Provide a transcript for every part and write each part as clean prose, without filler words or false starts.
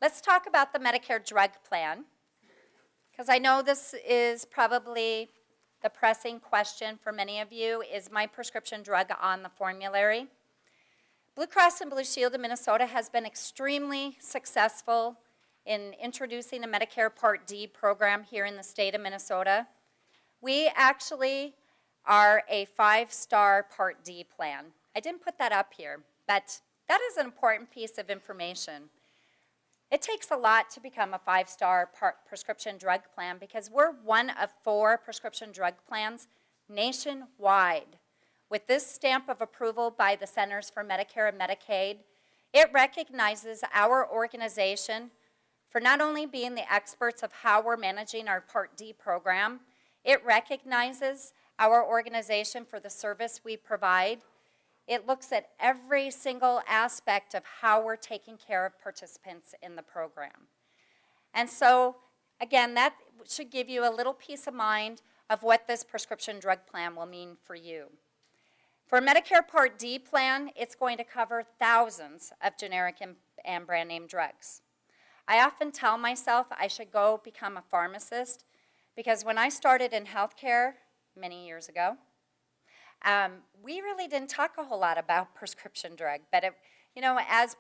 Let's talk about the Medicare drug plan, because I know this is probably the pressing question for many of you. Is my prescription drug on the formulary? Blue Cross and Blue Shield of Minnesota has been extremely successful in introducing the Medicare Part D program here in the state of Minnesota. We actually are a 5-star Part D plan. I didn't put that up here, but that is an important piece of information. It takes a lot to become a 5-star prescription drug plan because we're one of 4 prescription drug plans nationwide. With this stamp of approval by the Centers for Medicare and Medicaid, it recognizes our organization for not only being the experts of how we're managing our Part D program, it recognizes our organization for the service we provide. It looks at every single aspect of how we're taking care of participants in the program. And so, again, that should give you a little peace of mind of what this prescription drug plan will mean for you. For a Medicare Part D plan, it's going to cover thousands of generic and brand name drugs. I often tell myself I should go become a pharmacist because when I started in healthcare many years ago, we really didn't talk a whole lot about prescription drug, but as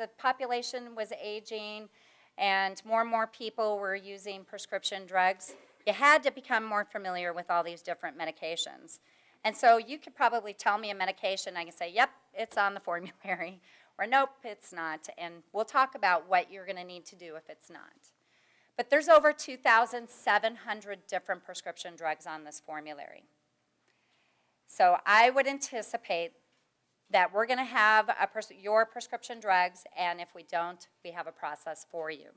a population was aging and more people were using prescription drugs, you had to become more familiar with all these different medications. And so you could probably tell me a medication, I can say, yep, it's on the formulary, or nope, it's not, and we'll talk about what you're going to need to do if it's not. But there's over 2,700 different prescription drugs on this formulary. So I would anticipate that we're going to have your prescription drugs, and if we don't, we have a process for you.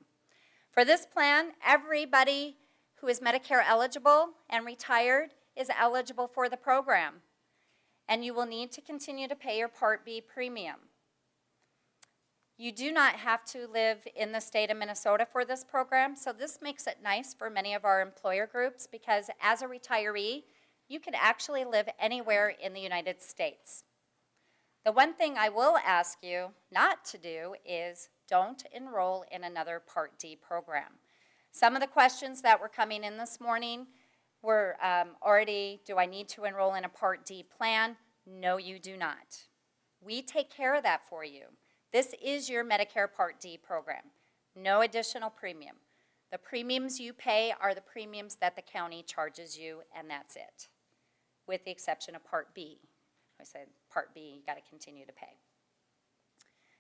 For this plan, everybody who is Medicare eligible and retired is eligible for the program, and you will need to continue to pay your Part B premium. You do not have to live in the state of Minnesota for this program, so this makes it nice for many of our employer groups because as a retiree, you can actually live anywhere in the United States. The one thing I will ask you not to do is don't enroll in another Part D program. Some of the questions that were coming in this morning were do I need to enroll in a Part D plan? No, you do not. We take care of that for you. This is your Medicare Part D program. No additional premium. The premiums you pay are the premiums that the county charges you, and that's it, with the exception of Part B. I said Part B, you got to continue to pay.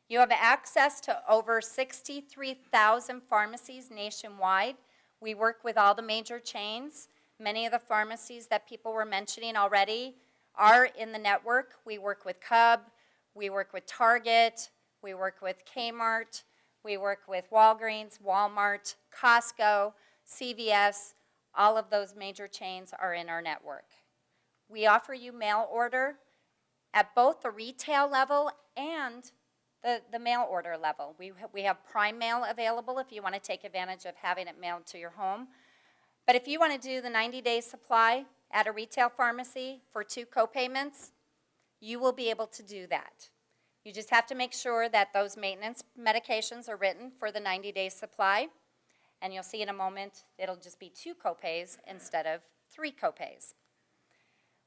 You have access to over 63,000 pharmacies nationwide. We work with all the major chains. Many of the pharmacies that people were mentioning already are in the network. We work with Cub, we work with Target, we work with Kmart, we work with Walgreens, Walmart, Costco, CVS. All of those major chains are in our network. We offer you mail order at both the retail level and the mail order level. We have Prime Mail available if you want to take advantage of having it mailed to your home. But if you want to do the 90-day supply at a retail pharmacy for 2 co-payments, you will be able to do that. You just have to make sure that those maintenance medications are written for the 90-day supply, and you'll see in a moment it'll just be 2 co-pays instead of 3 co-pays.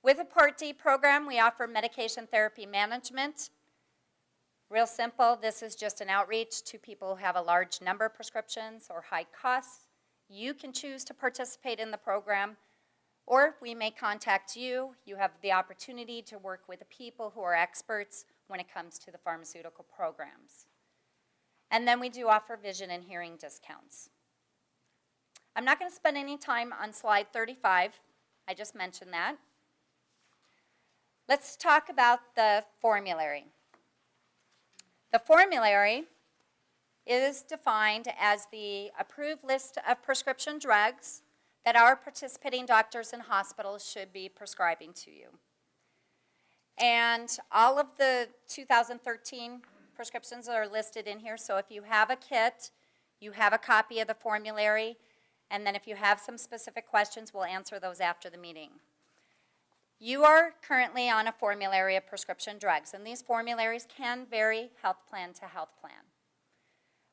With a Part D program, we offer medication therapy management. Real simple, this is just an outreach to people who have a large number of prescriptions or high costs. You can choose to participate in the program, or we may contact you. You have the opportunity to work with the people who are experts when it comes to the pharmaceutical programs. And then we do offer vision and hearing discounts. I'm not going to spend any time on slide 35. I just mentioned that. Let's talk about the formulary. The formulary is defined as the approved list of prescription drugs that our participating doctors and hospitals should be prescribing to you. And all of the 2013 prescriptions are listed in here, so if you have a kit, you have a copy of the formulary, and then if you have some specific questions, we'll answer those after the meeting. You are currently on a formulary of prescription drugs, and these formularies can vary health plan to health plan.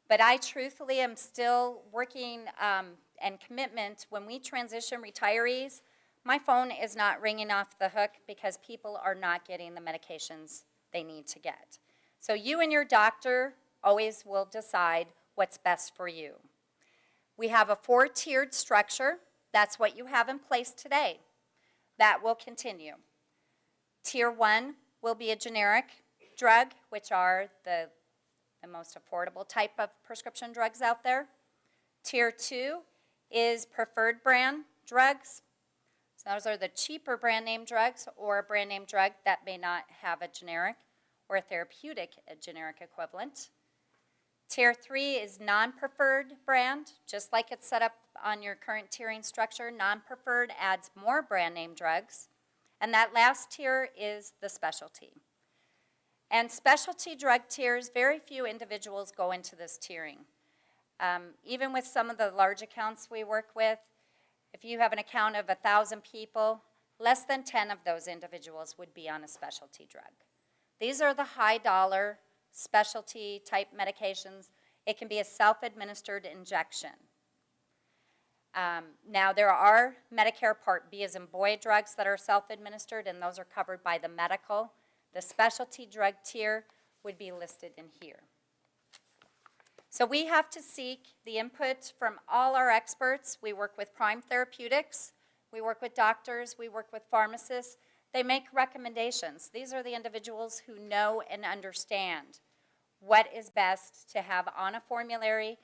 But I truthfully am still working and commitment. When we transition retirees, my phone is not ringing off the hook because people are not getting the medications they need to get. So you and your doctor always will decide what's best for you. We have a 4-tiered structure. That's what you have in place today. That will continue. Tier 1 will be a generic drug, which are the most affordable type of prescription drugs out there. Tier 2 is preferred brand drugs. So those are the cheaper brand name drugs or a brand name drug that may not have a generic or a therapeutic generic equivalent. Tier 3 is non-preferred brand, just like it's set up on your current tiering structure. Non-preferred adds more brand name drugs. And that last tier is the specialty. And specialty drug tiers, very few individuals go into this tiering. Even with some of the large accounts we work with, if you have an account of 1,000 people, less than 10 of those individuals would be on a specialty drug. These are the high dollar specialty type medications. It can be a self-administered injection. Now there are Medicare Part B as in boy drugs that are self-administered, and those are covered by the medical. The specialty drug tier would be listed in here. So we have to seek the input from all our experts. We work with Prime Therapeutics, we work with doctors, we work with pharmacists. They make recommendations. These are the individuals who know and understand what is best to have on a formulary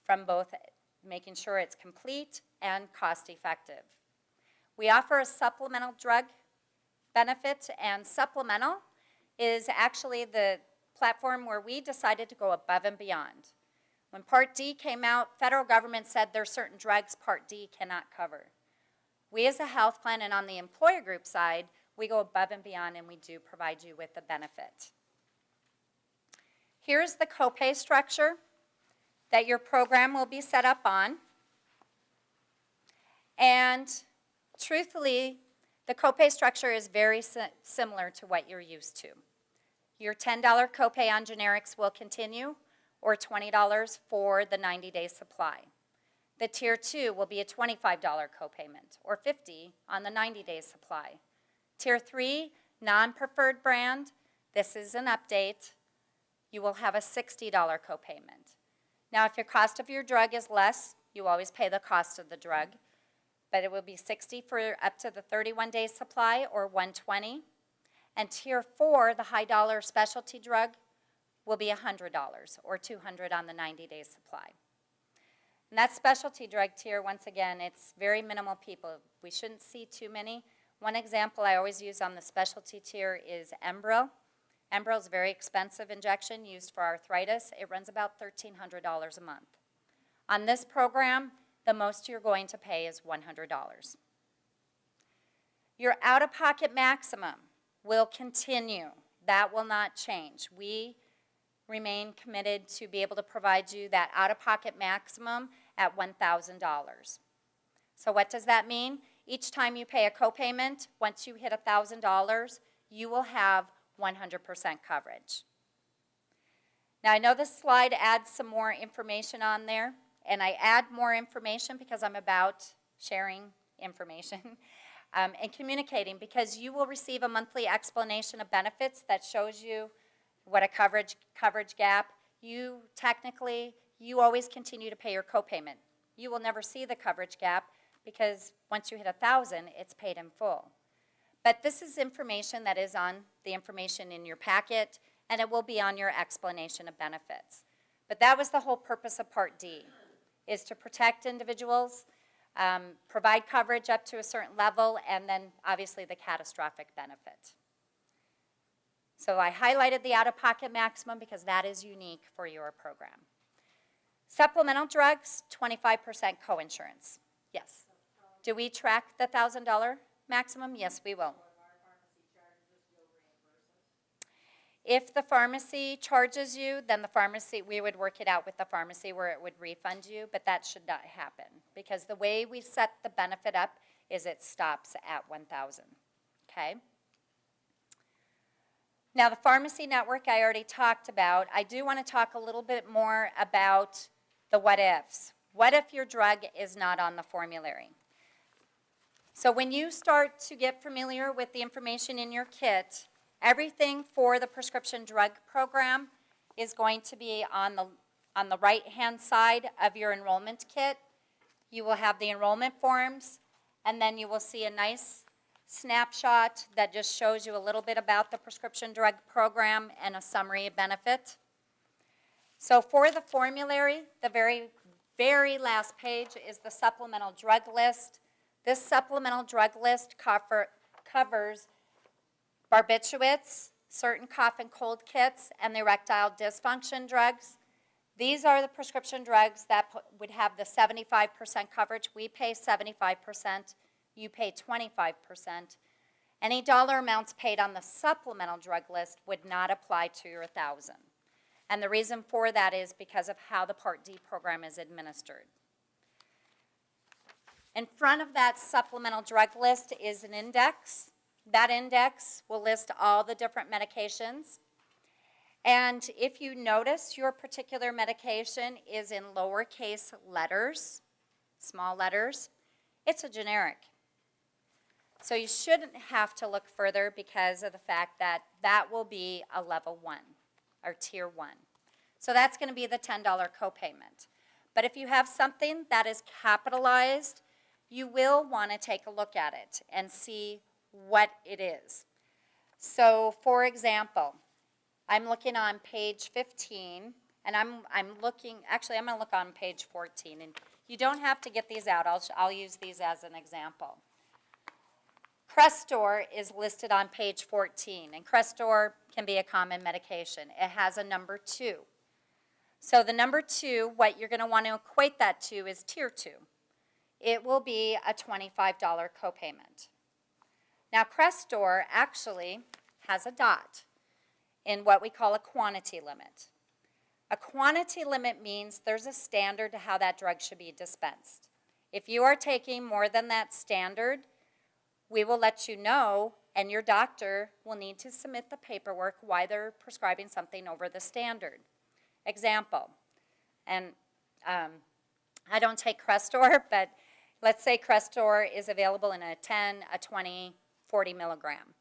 from both making sure it's complete and cost effective. We offer a supplemental drug benefit, and supplemental is actually the platform where we decided to go above and beyond. When Part D came out, federal government said there are certain drugs Part D cannot cover. We as a health plan and on the employer group side, we go above and beyond and we do provide you with the benefit. Here's the copay structure that your program will be set up on. And truthfully, the copay structure is very similar to what you're used to. Your $10 copay on generics will continue, or $20 for the 90-day supply. The Tier 2 will be a $25 copayment, or $50 on the 90-day supply. Tier 3, non-preferred brand, this is an update. You will have a $60 copayment. Now, if your cost of your drug is less, you always pay the cost of the drug, but it will be $60 for up to the 31-day supply, or $120. And Tier 4, the high dollar specialty drug, will be $100, or $200 on the 90-day supply. And that specialty drug tier, once again, it's very minimal people. We shouldn't see too many. One example I always use on the specialty tier is Enbrel. Enbrel is a very expensive injection used for arthritis. It runs about $1,300 a month. On this program, the most you're going to pay is $100. Your out-of-pocket maximum will continue. That will not change. We remain committed to be able to provide you that out-of-pocket maximum at $1,000. So what does that mean? Each time you pay a copayment, once you hit $1,000, you will have 100% coverage. Now I know this slide adds some more information on there, and I add more information because I'm about sharing information and communicating, because you will receive a monthly explanation of benefits that shows you what a coverage gap. You always continue to pay your copayment. You will never see the coverage gap because once you hit 1,000, it's paid in full. But this is information that is on the information in your packet, and it will be on your explanation of benefits. But that was the whole purpose of Part D, is to protect individuals, provide coverage up to a certain level, and then obviously the catastrophic benefit. So I highlighted the out-of-pocket maximum because that is unique for your program. Supplemental drugs, 25% coinsurance. Yes. Do we track the $1,000 maximum? Yes, we will. If the pharmacy charges you, then the pharmacy, we would work it out with the pharmacy where it would refund you, but that should not happen because the way we set the benefit up is it stops at $1,000, okay? Now, the pharmacy network I already talked about. I do want to talk a little bit more about the what ifs. What if your drug is not on the formulary? So when you start to get familiar with the information in your kit, everything for the prescription drug program is going to be on the right-hand side of your enrollment kit. You will have the enrollment forms, and then you will see a nice snapshot that just shows you a little bit about the prescription drug program and a summary benefit. So for the formulary, the very last page is the supplemental drug list. This supplemental drug list covers barbiturates, certain cough and cold kits, and the erectile dysfunction drugs. These are the prescription drugs that would have the 75% coverage. We pay 75%. You pay 25%. Any dollar amounts paid on the supplemental drug list would not apply to your 1,000. And the reason for that is because of how the Part D program is administered. In front of that supplemental drug list is an index. That index will list all the different medications. And if you notice your particular medication is in lowercase letters, small letters, it's a generic. So you shouldn't have to look further because of the fact that that will be a level 1 or tier 1. So that's going to be the $10 copayment. But if you have something that is capitalized, you will want to take a look at it and see what it is. So for example, I'm looking on page 15, and I'm going to look on page 14. And you don't have to get these out. I'll use these as an example. Crestor is listed on page 14, and Crestor can be a common medication. It has a number 2. So the number 2, what you're going to want to equate that to is tier 2. It will be a $25 copayment. Now Crestor actually has a dot in what we call a quantity limit. A quantity limit means there's a standard to how that drug should be dispensed. If you are taking more than that standard, we will let you know, and your doctor will need to submit the paperwork why they're prescribing something over the standard. Example, and I don't take Crestor, but let's say Crestor is available in a 10, a 20, 40 milligram.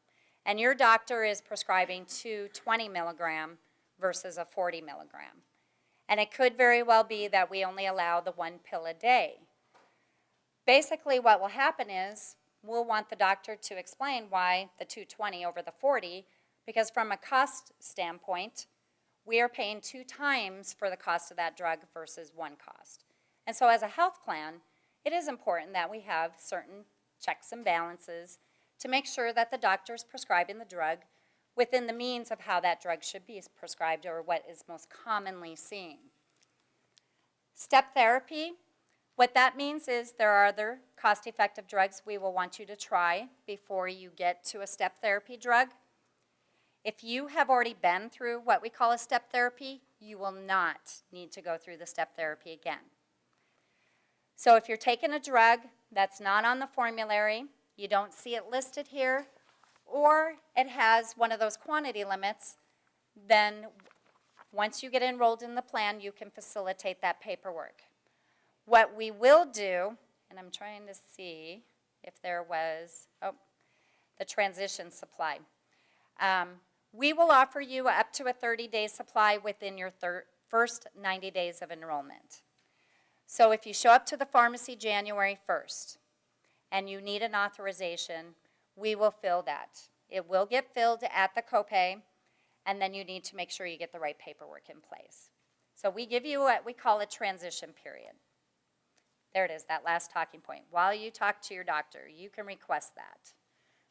And your doctor is prescribing 2 20 milligram versus a 40 milligram. And it could very well be that we only allow the 1 pill a day. Basically what will happen is we'll want the doctor to explain why the 220 over the 40, because from a cost standpoint, we are paying 2 times for the cost of that drug versus 1 cost. And so as a health plan, it is important that we have certain checks and balances to make sure that the doctor is prescribing the drug within the means of how that drug should be prescribed or what is most commonly seen. Step therapy, what that means is there are other cost-effective drugs we will want you to try before you get to a step therapy drug. If you have already been through what we call a step therapy, you will not need to go through the step therapy again. So if you're taking a drug that's not on the formulary, you don't see it listed here, or it has one of those quantity limits, then once you get enrolled in the plan, you can facilitate that paperwork. What we will do, and I'm trying to see if there was, the transition supply. We will offer you up to a 30-day supply within your first 90 days of enrollment. So if you show up to the pharmacy January 1st and you need an authorization, we will fill that. It will get filled at the copay, and then you need to make sure you get the right paperwork in place. So we give you what we call a transition period. There it is, that last talking point. While you talk to your doctor, you can request that.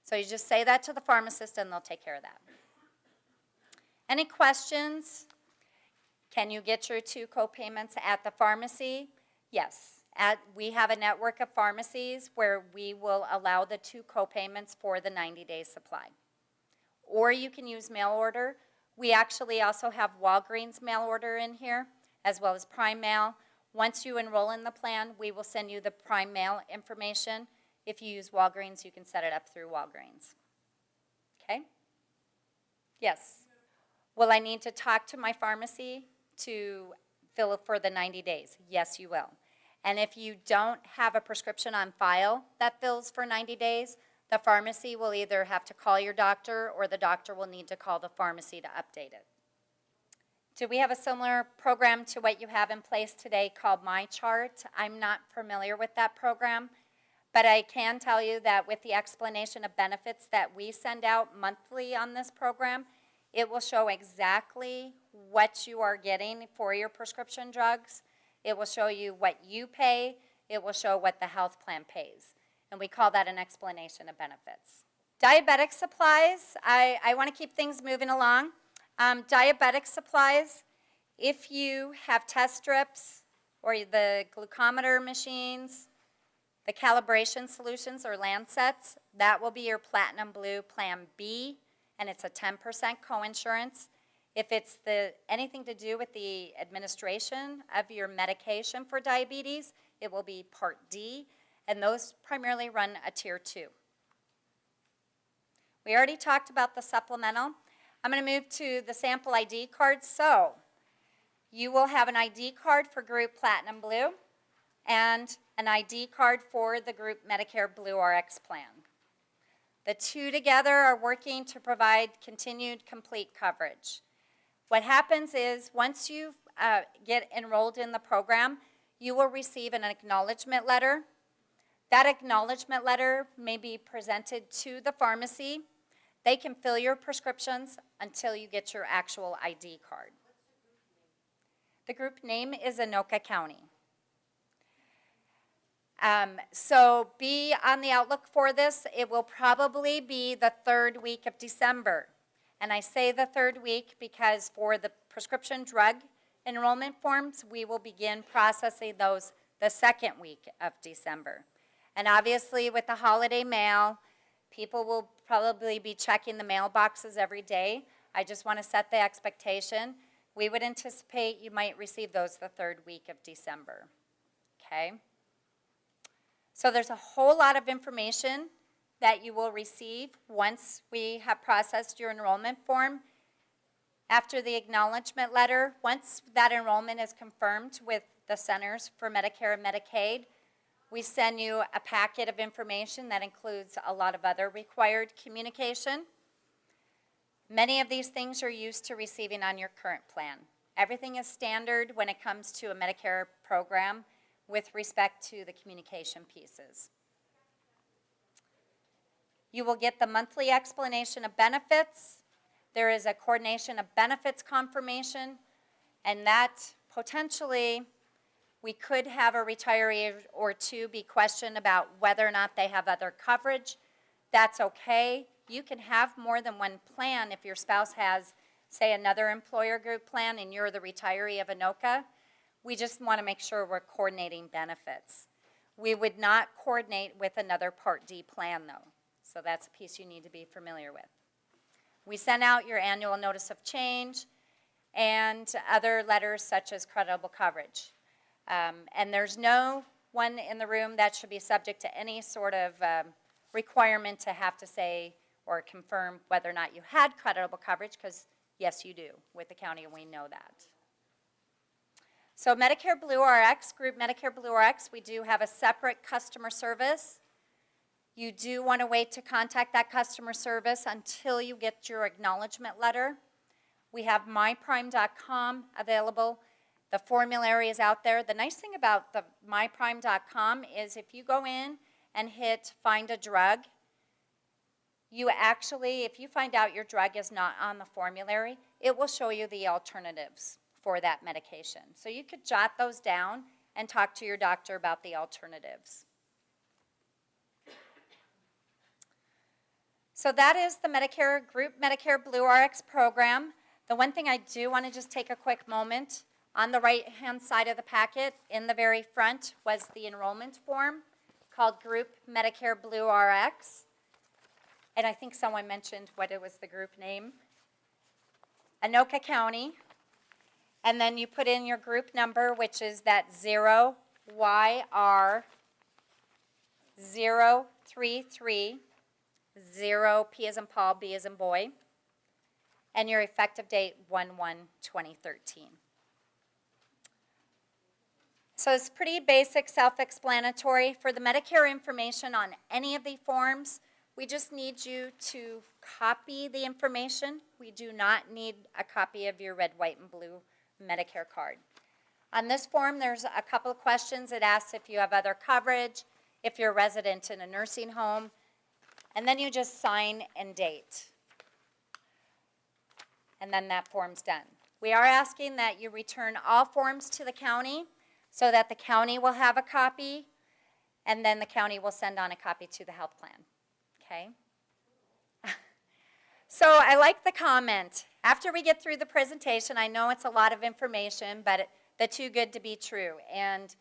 So you just say that to the pharmacist and they'll take care of that. Any questions? Can you get your 2 copayments at the pharmacy? Yes. We have a network of pharmacies where we will allow the 2 copayments for the 90-day supply. Or you can use mail order. We actually also have Walgreens mail order in here, as well as Prime Mail. Once you enroll in the plan, we will send you the Prime Mail information. If you use Walgreens, you can set it up through Walgreens. Okay? Yes. Will I need to talk to my pharmacy to fill for the 90 days? Yes, you will. And if you don't have a prescription on file that fills for 90 days, the pharmacy will either have to call your doctor or the doctor will need to call the pharmacy to update it. Do we have a similar program to what you have in place today called MyChart? I'm not familiar with that program, but I can tell you that with the explanation of benefits that we send out monthly on this program, it will show exactly what you are getting for your prescription drugs. It will show you what you pay. It will show what the health plan pays. And we call that an explanation of benefits. Diabetic supplies, I want to keep things moving along. Diabetic supplies, if you have test strips or the glucometer machines, the calibration solutions or Lancets, that will be your Platinum Blue Plan B, and it's a 10% coinsurance. If it's anything to do with the administration of your medication for diabetes, it will be Part D, and those primarily run a Tier 2. We already talked about the supplemental. I'm going to move to the sample ID cards. So you will have an ID card for Group Platinum Blue and an ID card for the Group Medicare Blue RX plan. The two together are working to provide continued complete coverage. What happens is once you get enrolled in the program, you will receive an acknowledgement letter. That acknowledgement letter may be presented to the pharmacy. They can fill your prescriptions until you get your actual ID card. The group name is Anoka County. So be on the outlook for this. It will probably be the third week of December. And I say the third week because for the prescription drug enrollment forms, we will begin processing those the second week of December. And obviously with the holiday mail, people will probably be checking the mailboxes every day. I just want to set the expectation. We would anticipate you might receive those the third week of December. Okay? So there's a whole lot of information that you will receive once we have processed your enrollment form. After the acknowledgement letter, once that enrollment is confirmed with the Centers for Medicare and Medicaid, we send you a packet of information that includes a lot of other required communication. Many of these things are used to receiving on your current plan. Everything is standard when it comes to a Medicare program with respect to the communication pieces. You will get the monthly explanation of benefits. There is a coordination of benefits confirmation, and that potentially we could have a retiree or two be questioned about whether or not they have other coverage. That's okay. You can have more than one plan if your spouse has, say, another employer group plan and you're the retiree of Anoka. We just want to make sure we're coordinating benefits. We would not coordinate with another Part D plan, though. So that's a piece you need to be familiar with. We send out your annual notice of change and other letters such as creditable coverage. And there's no one in the room that should be subject to any sort of requirement to have to say or confirm whether or not you had creditable coverage, because yes, you do with the county, and we know that. So Medicare Blue RX, Group Medicare Blue RX, we do have a separate customer service. You do want to wait to contact that customer service until you get your acknowledgement letter. We have myprime.com available. The formulary is out there. The nice thing about the myprime.com is if you go in and hit find a drug, you actually, if you find out your drug is not on the formulary, it will show you the alternatives for that medication. So you could jot those down and talk to your doctor about the alternatives. So that is the Medicare Group Medicare Blue RX program. The one thing I do want to just take a quick moment, on the right-hand side of the packet, in the very front, was the enrollment form called Group Medicare Blue RX. And I think someone mentioned what it was the group name. Anoka County. And then you put in your group number, which is that 0YR033, 0 P as in Paul, B as in boy. and your effective date 1/1/2013. So it's pretty basic, self-explanatory. For the Medicare information on any of the forms, we just need you to copy the information. We do not need a copy of your red, white, and blue Medicare card. On this form, there's a couple of questions. It asks if you have other coverage, if you're a resident in a nursing home, and then you just sign and date. And then that form's done. We are asking that you return all forms to the county so that the county will have a copy, and then the county will send on a copy to the health plan, okay? So I like the comment. After we get through the presentation, I know it's a lot of information, but the too good to be true. And,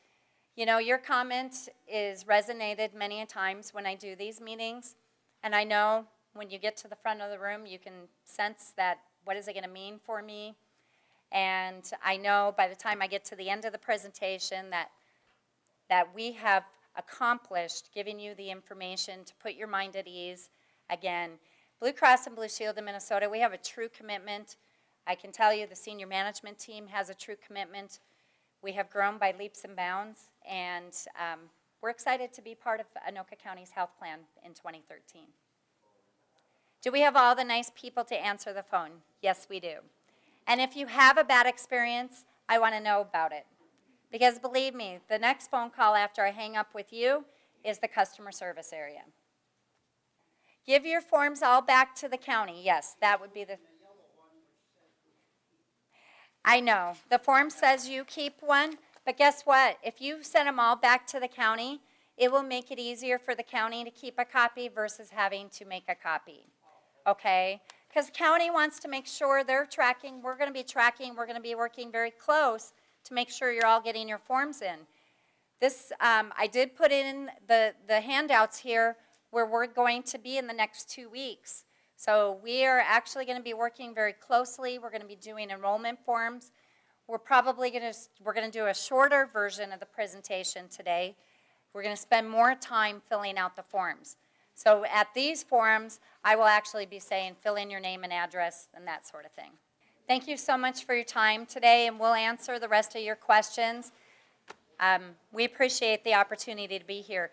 you know, your comment is resonated many a times when I do these meetings, and I know when you get to the front of the room, you can sense that, what is it going to mean for me? And I know by the time I get to the end of the presentation that we have accomplished giving you the information to put your mind at ease. Again, Blue Cross and Blue Shield of Minnesota, we have a true commitment. I can tell you the senior management team has a true commitment. We have grown by leaps and bounds, and we're excited to be part of Anoka County's health plan in 2013. Do we have all the nice people to answer the phone? Yes, we do. And if you have a bad experience, I want to know about it. Because believe me, the next phone call after I hang up with you is the customer service area. Give your forms all back to the county. Yes, that would be the... I know. The form says you keep one, but guess what? If you send them all back to the county, it will make it easier for the county to keep a copy versus having to make a copy. Okay? Because the county wants to make sure they're tracking. We're going to be tracking. We're going to be working very close to make sure you're all getting your forms in. This, I did put in the handouts here where we're going to be in the next 2 weeks. So we are actually going to be working very closely. We're going to be doing enrollment forms. We're probably going to do a shorter version of the presentation today. We're going to spend more time filling out the forms. So at these forms, I will actually be saying fill in your name and address and that sort of thing. Thank you so much for your time today, and we'll answer the rest of your questions. We appreciate the opportunity to be here.